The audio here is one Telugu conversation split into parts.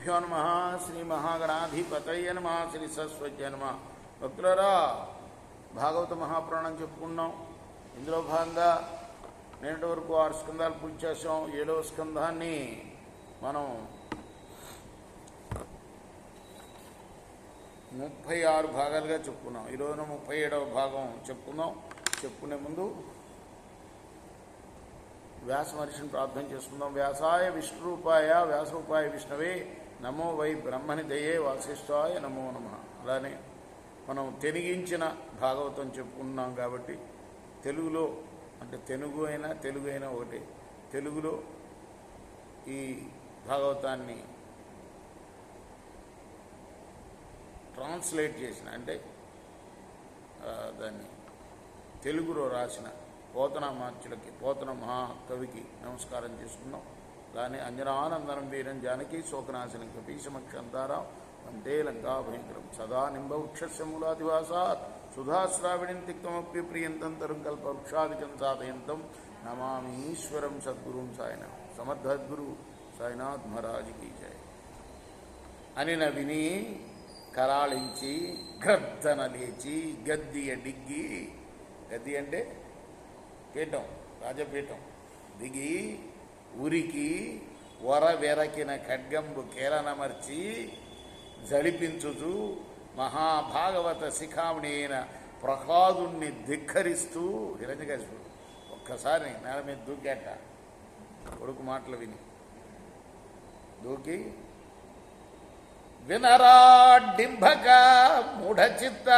శ్రీగురుభ్యో నమ. శ్రీ మహాగణాధిపతయ నమ. శ్రీ సరస్వతి నమ. భక్తులారా, భాగవత మహాపురాణం చెప్పుకున్నాం. ఇందులో భాగంగా నేటి వరకు 6 స్కందాలు పూర్తి చేసాం. 7వ స్కందాన్ని మనం 36 భాగాలుగా చెప్పుకున్నాం. ఈరోజున 37వ భాగం చెప్పుకుందాం. చెప్పుకునే ముందు వ్యాస మహర్షిని ప్రార్థన చేసుకుందాం. వ్యాసాయ విష్ణురూపాయ వ్యాసరూపాయ విష్ణవే నమో వై బ్రహ్మని దయే వాసిష్ఠాయ నమో నమ. అలానే మనం తెనిగించిన భాగవతం చెప్పుకున్నాం కాబట్టి తెలుగులో, అంటే తెలుగు అయినా ఒకటి, తెలుగులో ఈ భాగవతాన్ని ట్రాన్స్లేట్ చేసిన, అంటే దాన్ని తెలుగులో రాసిన పోతన మార్చులకి, పోతన మహాకవికి నమస్కారం చేసుకున్నాం. దాని అంజనానందనం వీరం జానకి శోకనాశనం కపీశమక్షంతారా వందే లంకా భయంకరం సదా నింబవృక్షస్య మూలాదివాసాత్ సుధాశ్రావిణిం తిక్తమప్య ప్రియంతం తరుం కల్పవృక్షాదికం సాధయంతం నమామి ఈశ్వరం సద్గురుం సాయినాథ్. సమర్థద్గురు సాయినాథ్ మహారాజుకి జయ. అని నవిని కరాళించి గ్రద్దన లేచి గద్దియ డిగ్గి, గద్ది అంటే పీఠం, రాజపీఠం, దిగి ఉరికి వరవెరకిన ఖడ్గంబు కేలనమర్చి జడిపించుచు మహాభాగవత శిఖామణి అయిన ప్రహ్లాదుణ్ణి ధిక్కరిస్తూ హిరణ్యకశిపుడు ఒక్కసారి నేల మీద దూకాట. కొడుకు మాటలు విని దూకి, వినరా డింభక మూఢచిత్త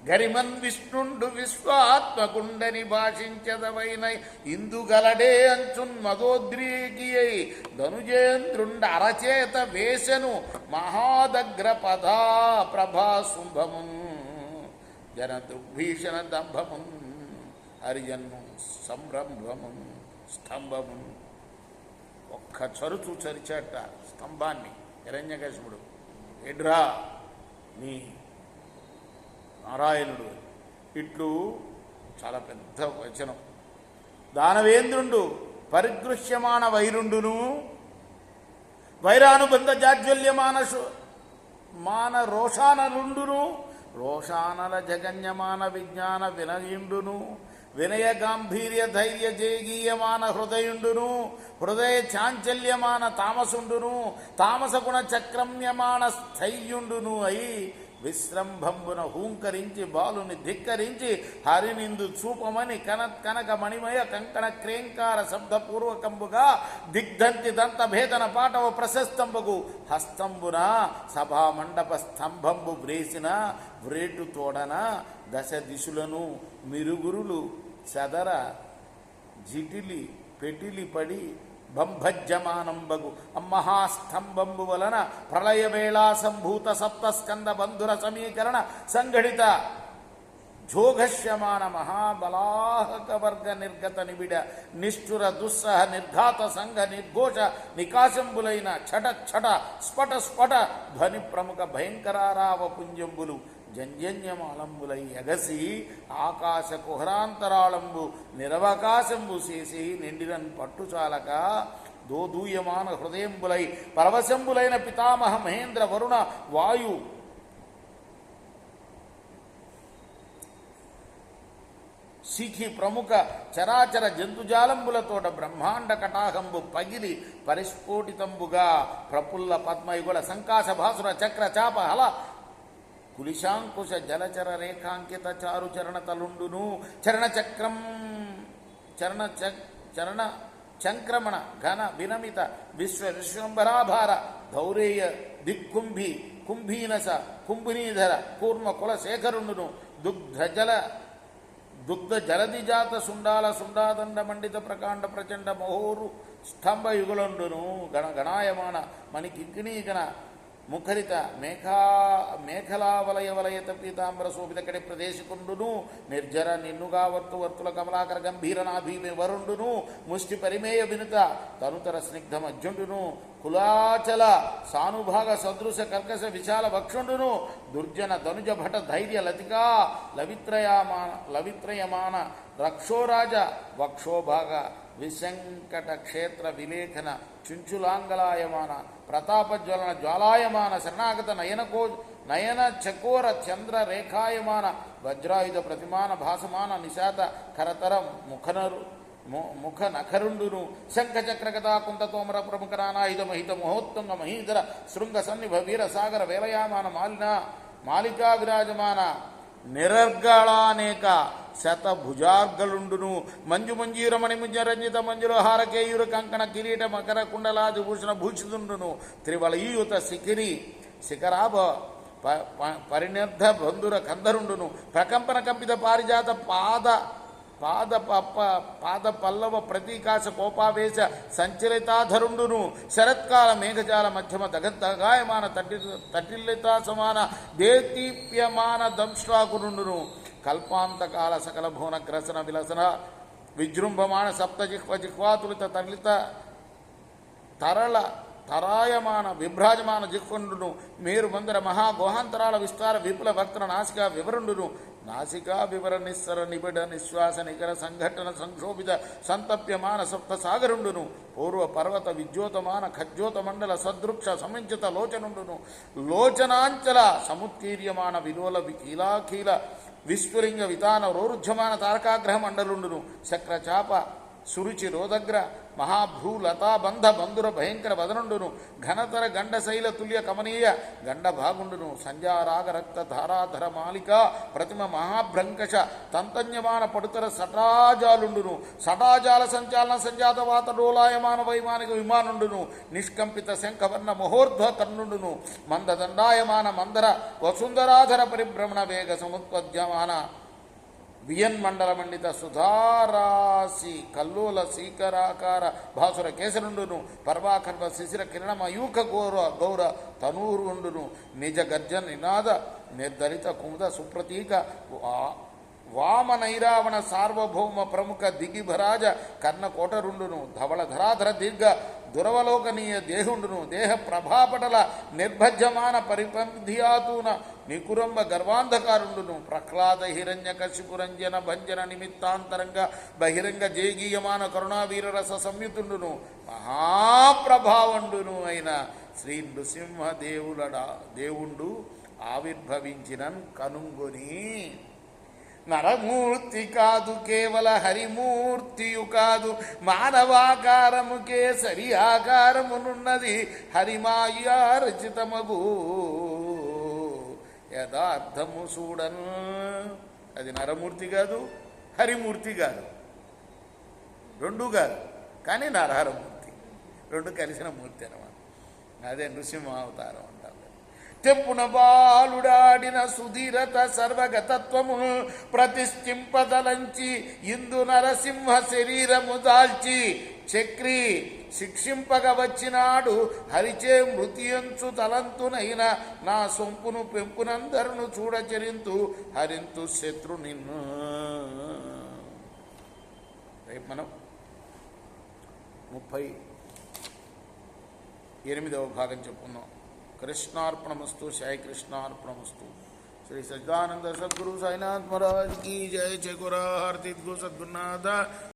గరిమన్ విష్ణుండు విశ్వాత్మకుండని భాషించదవైన ఇందుగలడే అంచున్ మదోద్రీకియై ధనుజేంద్రుండ అరచేత వేసెను మహాదగ్ర పదా ప్రభా శుంభమున్ జన దుర్భీషణ దంభమున్ హరిజన్ము సంరంభమున్ స్తంభమున్. ఒక్క చరుచు చరిచాట స్తంభాన్ని హిరణ్యకశిపుడు. ఎడ్రా నీ నారాయణుడు. ఇట్లు చాలా పెద్ద వచనం. దానవేంద్రుండు పరిగృహ్యమాన వైరుండును వైరానుబంధ జాజ్వల్యమాన రోషానలుండును రోషానల జగన్యమాన విజ్ఞాన వినయుండును వినయ గాంభీర్య ధైర్య జేగీయమాన హృదయుండును హృదయ చాంచల్యమాన తామసుండును తామస గుణ చక్రమ్యమాన స్థైర్యుండును అయి విశ్రంభంబున హూంకరించి బాలుని ధిక్కరించి హరినిందు చూపమని కనక మణిమయ కంకణ క్రేంకార శబ్దపూర్వకంబుగా దిగ్ధంతి దంత భేదన పాటవ ప్రశస్తంబగు హస్తంబున సభామండప స్తంభంబు వ్రేసిన వ్రేటు తోడన దశ దిశులను మిరుగురులు చదర జిటిలి పెటిలి పడి బంభజ్యమానంబగు అమ్మహాస్తంభంబు వలన ప్రళయవేళా సంభూత సప్తస్కంద బంధుర సమీకరణ సంఘటిత జోఘష్యమాన మహాబలాహక వర్గ నిర్గత నిబిడ నిష్ఠుర దుస్సహ నిర్ఘాత సంఘ నిర్ఘోష నికాశంబులైన ఛట ఛట స్ఫట స్ఫట ధ్వని ప్రముఖ భయంకరారావ పుంజంబులు జంజన్యమాలంబులై ఎగసి ఆకాశ కుహరాంతరాళంబు నిరవకాశంబు చేసి నిండిరన్ పట్టుచాలక దోదూయమాన హృదయంబులై పరవశంబులైన పితామహ మహేంద్ర వరుణ వాయు శిఖి ప్రముఖ చరాచర జంతుజాలంబులతోట బ్రహ్మాండ కటాహంబు పగిలి పరిస్ఫోటితంబుగా ప్రఫుల్ల పద్మయుగుల సంకాశ భాసుర చక్ర చాప హల కులిశాంకుశ జలచర రేఖాంకిత చారు చరణ తలుండును చరణచక్రం చరణ చంక్రమణ ఘన వినమిత విశ్వంబరాభార ధౌరేయ దిక్కుంభి కుంభీనస కుంభినీధర కూర్మ కుల శేఖరుండును దుగ్ధ జలదిజాత సుండాల సుండాదండ మండిత ప్రకాండ ప్రచండ మహోరు స్తంభయుగులండును గణగణాయమాన మణి కింకిణీగణ ముఖరిత మేఖలావలయ వలయత పీతాంబర శోభిత కడి ప్రదేశకుండును నిర్జర నిన్నుగా వర్తుల కమలాకర గంభీరనాభి వరుండును ముష్టి పరిమేయ వినుత తనుతర స్నిగ్ధ మధ్యుండును కులాచల సానుభాగ సదృశ కర్కశ విశాల భక్షుండును దుర్జన ధనుజ భట ధైర్య లతికా లవిత్రయమాన రక్షోరాజ వక్షోభాగ విశంకట క్షేత్ర విలేఖన చుంచులాంగలాయమాన ప్రతాపజ్వలన జ్వాలాయమాన శరణాగత నయన చకోర చంద్ర రేఖాయమాన వజ్రాయుధ ప్రతిమాన భాసమాన నిశాత కరతర ముఖ నఖరుండును శంఖచక్ర గదా కుంతతోమర ప్రముఖ నానాయుధ మహిత మహోత్తుంగ మహీధర శృంగ సన్నిభ వీర సాగర వేలయామాన మాలికా విరాజమాన నిరర్గళానేక శతభుజార్గలుండును మంజు మంజీరమణి ముజరంజిత మంజుల హారకేయుర కంకణ కిరీట మకర కుండలాది భూషణ భూషితుండును త్రివలయూత శిఖరాభ పరినిర్ధ బంధుర కందరుండును ప్రకంపన కంపిత పారిజాత పాద పల్లవ ప్రతీకాశ కోపావేశ సంచలితాధరుండును శరత్కాల మేఘజాల మధ్యమ దగద్గాయమాన తటిల్లితా సమాన దేదీప్యమాన దంశ్వాకురుండును కల్పాంతకాల సకల భువన గ్రసన విలసన విజృంభమాన సప్త జిహ్వాతులిత తరలిత తరాయమాన విభ్రాజమాన జిహ్వండును మేరు మందర మహాగోహాంతరాల విస్తార విపుల భక్తన నాసికా వివరుండును నాసికా వివర నిస్సర నిబిడ నిశ్వాస నికర సంఘటన సంక్షోభిత సంతప్యమాన సప్త సాగరుండును పూర్వ పర్వత విద్యోతమాన ఖజ్యోత మండల సదృక్ష సమంచిత లోచనుండును లోచనాంచల సముత్కీర్యమాన విలోల కీలాఖీల విస్ఫులింగ వితాన రోరుధ్యమాన తారకాగ్రహ మండలుండును శక్రచాప సురుచి రోదగ్ర మహాభ్రూలతాబంధ బంధుర భయంకర వదనుండును ఘనతర గండశైల తుల్య కమనీయ గండ భాగుండును సంజారాగ రక్త ధారాధర మాలిక ప్రతిమ మహాభ్రంకష తంతన్యమాన పడుతర సటాజాలుండును సటాజాల సంచాలన సంజాత వాత డోలాయమాన వైమానిక విమానుండును నిష్కంపిత శంఖవర్ణ మహోర్ధ్వ కర్ణుండును మందదండాయమాన మందర వసుంధరాధర పరిభ్రమణ వేగ సముత్పద్యమాన వియన్మండల మండిత సుధారాశి కల్లోల సీకరాకార భాసుర కేసరుండును పర్వాకర్వ శిశిర కిరణ మయూఖ గౌర తనూరుండును నిజ గర్జ నినాద నిర్ధరిత కుముద సుప్రతీక వామనైరావణ సార్వభౌమ ప్రముఖ దిగిభరాజ కర్ణకోటరుండును ధవళ ధరాధర దీర్ఘ దురవలోకనీయ దేహుండును దేహ ప్రభాపటల నిర్భజ్యమాన పరిపంధ్యాతూన నికురంబ గర్వాంధకారుండును ప్రహ్లాద హిరణ్య కశిపురంజన భంజన నిమిత్తాంతరంగ బహిరంగ జేగీయమాన కరుణావీరరస సంయుతుండును మహాప్రభావండును అయిన శ్రీ నృసింహదేవుండు ఆవిర్భవించినన్ కనుంగొని నరమూర్తి కాదు కేవల హరిమూర్తియు కాదు మానవాకారముకే సరి ఆకారమునున్నది హరిమాయా రచితమగు యథార్థము చూడను అది నరమూర్తి కాదు హరిమూర్తి కాదు రెండు కాదు కానీ నరహరమూర్తి రెండు కలిసిన మూర్తి అన్నమాట అదే నృసింహ అవతారం అంటారు తెప్పున బాలుడాడిన సుధీరత సర్వగతత్వము ప్రతిష్ఠింపదలంచి ఇందు నరసింహ శరీరము దాల్చి చక్రి శిక్షింపగ వచ్చినాడు హరిచే మృతియంచు తలంతునైన నా సొంపును పెంపునందరును చూడచరింతు హరింతు శత్రు నిన్ను. రేపు మనం 38వ భాగం చెప్పుకున్నాం. कृष्णार्पणमस्तु साई कृष्णार्पणमस्तु. श्री सच्चिदानंद सद्गुरु साईनाथ महाराज की जय. जय गुरु हरतीत गो सद्गुरुनाथ.